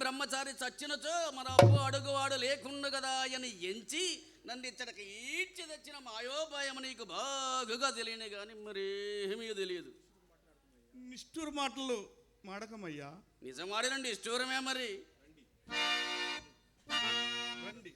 బ్రహ్మచారి చచ్చినచో మన అప్పు అడుగువాడు లేకుండా కదా అని ఎంచి నన్ను ఇచ్చటకి ఈడ్చి తెచ్చిన మాయోపాయం నీకు బాగుగా తెలియనే కానీ మరేమీ తెలియదు. నిష్ఠూరు మాటలు మాడకమయ్యా. నిజమాడినండి ఇష్టూరమే మరి. రండి.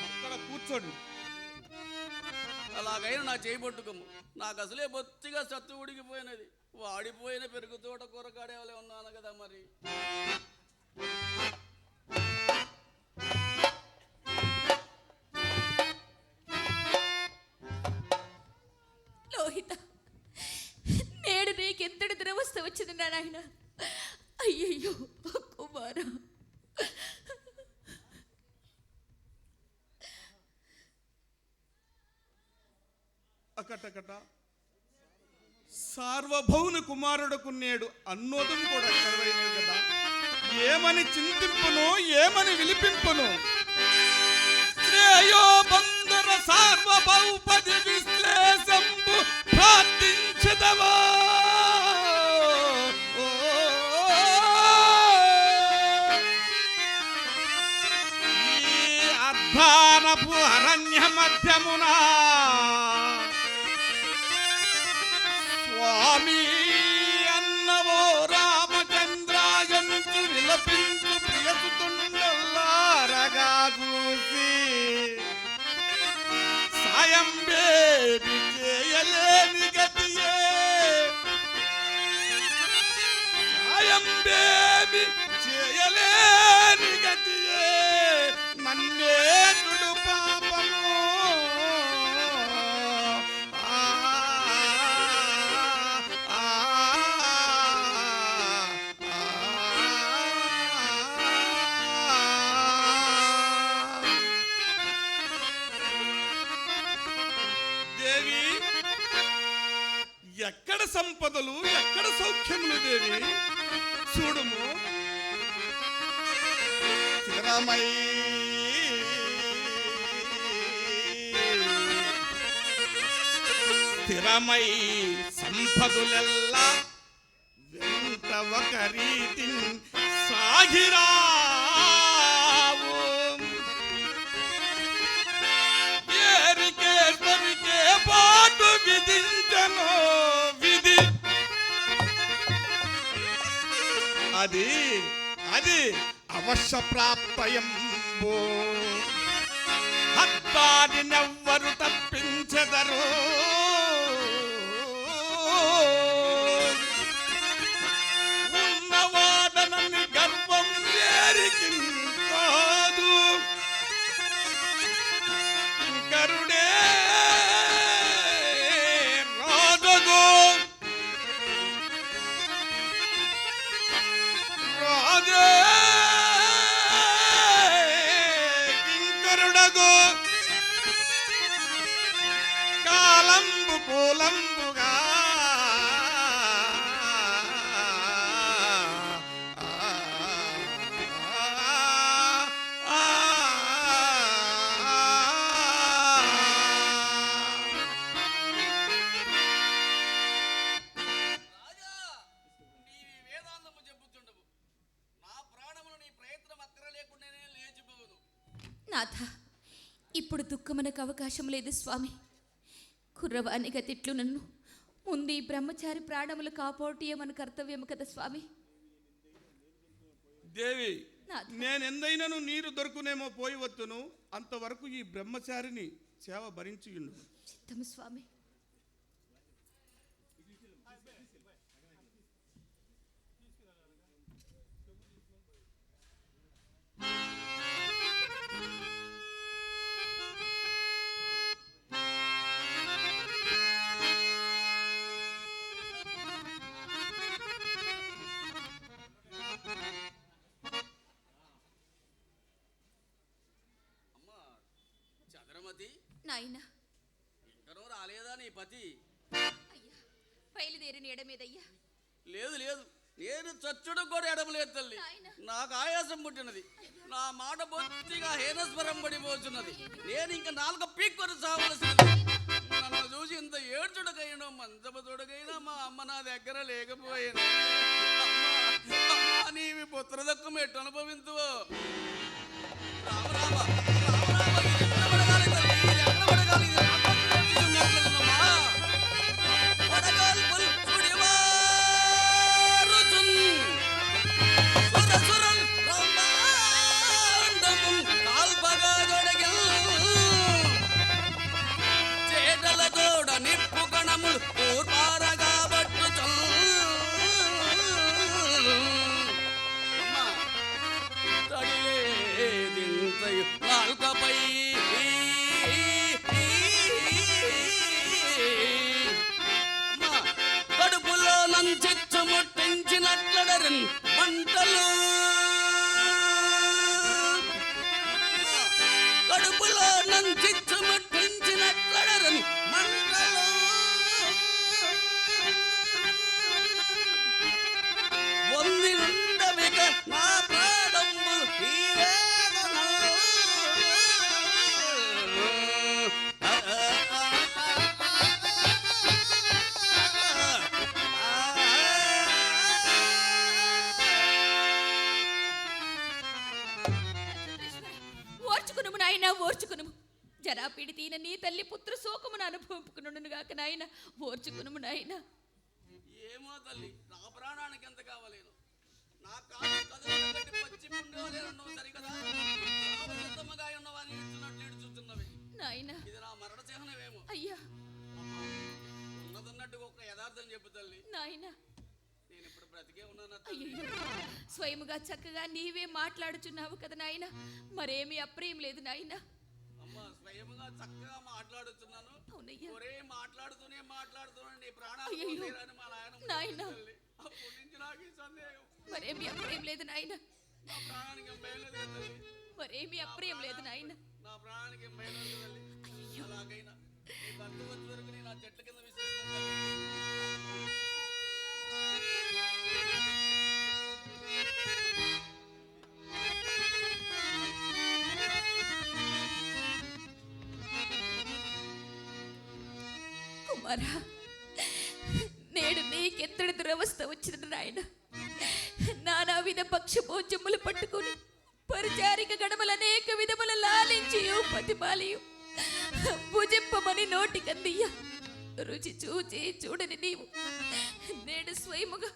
అక్కడ కూర్చోండి. అలాగైనా నా చేయి పట్టుకోము. నాకు అసలే బొత్తిగా సత్తు ఉడికిపోయినది. వాడిపోయిన పెరుగు తోట కూరగాడేవాళ్ళే ఉన్నాను కదా మరి. లోహిత, నేడు నీకెంతటి దురవస్థ వచ్చింది నాయన. అయ్యయ్యో కుమారా, అకటకట సార్వభౌమ కుమారుడుకు నేడు అన్నోదం కూడా కరువైనది కదా. ఏమని చింతింపును, ఏమని విలిపింపును? శ్రేయో బంధుర సార్వభౌపది విశ్లేషంబు ప్రార్థించదవా. ఈ అర్ధానపు అరణ్య మధ్యమునా స్వామి అన్నవో రామచంద్రాయంచు విలపించు ప్రియసుతుండల్లారగా చూసి సాయం బేబి చేయలేని గతియే, సాయం బేబి చేయలేని గతియే నన్నేటుడు పాపము. ఎక్కడ సంపదలు, ఎక్కడ సౌఖ్యములు దేవి? చూడుము, స్థిరమై స్థిరమై సంపదులెల్లా వెంట ఒక రీతి సాగిరావు. ఏరికేశ్వరికే పాటు విధించను విధి. అది అది అవశ్య ప్రాప్తయంబో. హత్తాడినెవ్వరు తప్పించెదరు. ఉన్నవాడనని గర్వం వేరికి కాదు. గరుడే రాజగో రాజే కింకరుడగో కాలంబు కూలంబుగా నాథ, ఇప్పుడు దుఃఖమునకు అవకాశం లేదు స్వామి. కుర్రవాణిగా తిట్లు నన్ను ముందు ఈ బ్రహ్మచారి ప్రాణములు కాపాడియే మన కర్తవ్యము కదా స్వామి. దేవి, నేనెందైనను నీరు దొరుకునేమో పోయి వత్తును. అంతవరకు ఈ బ్రహ్మచారిని సేవ భరించుయుండు. చిత్తము స్వామి. నాయనా, ఇంకనూ రాలేదా నీ పతి? అయ్యా, బయలుదేరిన ఎడమేదయ్యా. లేదు లేదు, నేను చచ్చుడు కూడా ఎడమలేదు తల్లి. నాకు ఆయాసం పుట్టినది. నా మాట బొత్తిగా హీనస్వరం పడిపోతున్నది. నేను ఇంకా 4 పీక్కొని సావలసింది. నన్ను చూసి చూసి ఇంత ఏడ్చుడకైనా మంచము తొడగైనా మా అమ్మ నా దగ్గర లేకపోయినా అమ్మా నీవి పుత్రదక్కం ఎట్టు అనుభవించువో. రామ రామ రామ రామ ఇది ఎక్కడ పడగాలి తల్లి, ఇది ఎక్కడ పడగాలి, ఇది నా పక్కన కూర్చున్నట్లుందమ్మా. పడగాల్పుల్ సుడివారుచున్ సురసురల్ బ్రహ్మాండముం కాల్పగా దొడగెల్ చేటలతోడ నిప్పు కణములు ఊర్పారగా పట్టుచున్. అమ్మా తడిలేదింతయు నాల్కపై అమ్మా కడుపులో నంచిచ్చు ముట్టించినట్లడరన్ మంటలు, కడుపులో నంచిచ్చు ముట్టించినట్లడరన్ మంటలు. వందిండవిక నా ప్రాణంబులు ఈ వేదన. ఓర్చుకునుము నాయన, ఓర్చుకునుము. జరాపీడితీన నీ తల్లి పుత్ర శోకమును అనుభవింపుకును గాక నాయన, ఓర్చుకునుము నాయన. ఏమో తల్లి, నా ప్రాణానికి ఎంత కావాలేను. నా కాలు కదలను కట్టి పచ్చి పుండేవాలేనన్నావు సరికదా. సావసిద్ధముగా ఉన్నవాని ఇచ్చినట్లు ఇడుచుతున్నవి. నాయన ఇది నా మరణ చిహ్నమేమో. అయ్యా ఉన్నదన్నట్టుగా ఒక యథార్థం చెప్పు తల్లి. నాయన, నేను ఇప్పుడు బ్రతికే ఉన్నాను తల్లి. అయ్యో స్వయముగా చక్కగా నీవే మాట్లాడుచున్నావు కదా నాయన, మరేమీ అప్రియం లేదు నాయన. అమ్మా స్వయముగా చక్కగా మాట్లాడుతున్నాను. అవునయ్యా. ఒరే మాట్లాడుతూనే నీ ప్రాణాలు అయ్యయ్యో. పోతేరని మా నాయన నాయన. తల్లి. అప్పటి నుంచి నాకు ఈ సందేహం. మరేమీ అప్రియం లేదు నాయన, నా ప్రాణానికి ఏం భయం లేదు తల్లి. మరేమీ అప్రియం లేదు నాయన. నా ప్రాణానికి ఏం భయం లేదు తల్లి. అయ్యో అలాగైనా నీ భర్త వచ్చే వరకు నేను ఆ చెట్ల కింద విసిరేస్తాను. కుమారా, నేడు నీకెత్తడి దురవస్థ వచ్చింది నాయన. నానావిధ పక్షపోచములు పట్టుకుని పరిచారిక గడమల అనేక విధముల లాలించియు పతిమాలియు భుజింపమని నోటికందియ్య రుచి చూచి చూడని నీవు నేడు స్వయముగా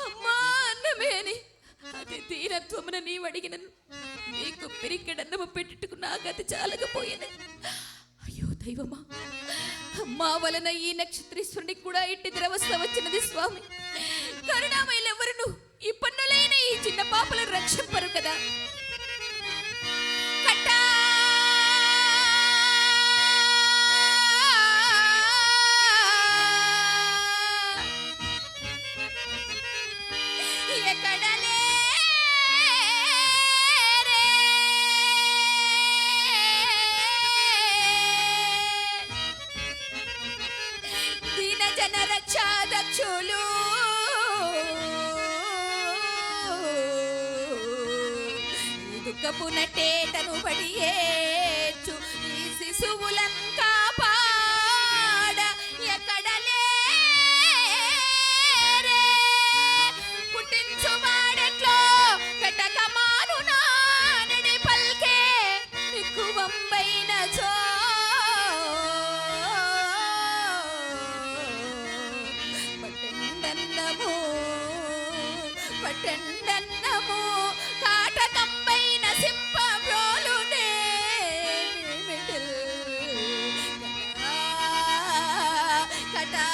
అమ్మా అన్నమే అని అతి దీనత్వమున నీవు అడిగినను నీకు పిరికెడన్నము పెట్టుటకు నా గతి చాలకపోయింది. అయ్యో దైవమా, మా వలన ఈ నక్షత్రేశ్వరునికి కూడా ఇట్టి దురవస్థ వచ్చినది స్వామి. కరుణామయులెవరును ఈ పన్నులైన ఈ చిన్న పాపలను రక్షింపరు కదా. కట్టా ఎక్కడలే దీన జన రక్షాదక్షులు దుఃఖపు నటేటను పడియేచ్చు ఈ శిశువులను కాపాడ ఎక్కడలే పుట్టించు వాడెట్లో కటకమాను నానడి పల్కే ఎక్కువంబైన చో పట్టెండన్నము పట్టెండన్నము కాటకంబైన సింప బ్రోలునే మిడిల్ కటా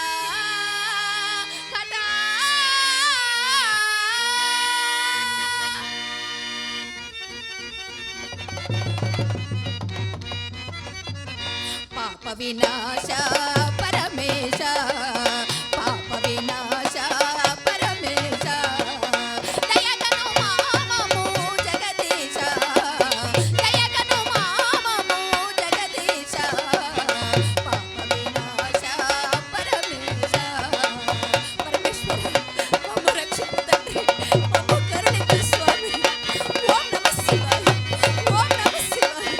కటా పాప వినాశ పరమేశ, పాప వినాశ పరమేశ, దయగను మామము జగదీశ, దయగను మామము జగదీశ, పాప వినాశ పరమేశ. పరమేశ్వర మమ్ము రక్షించు తండ్రి, మమ్ము కరుణించు స్వామి. ఓం నమః శివాయ, ఓం నమః శివాయ.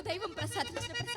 దైవం ప్రసాదించిన ప్రసాదం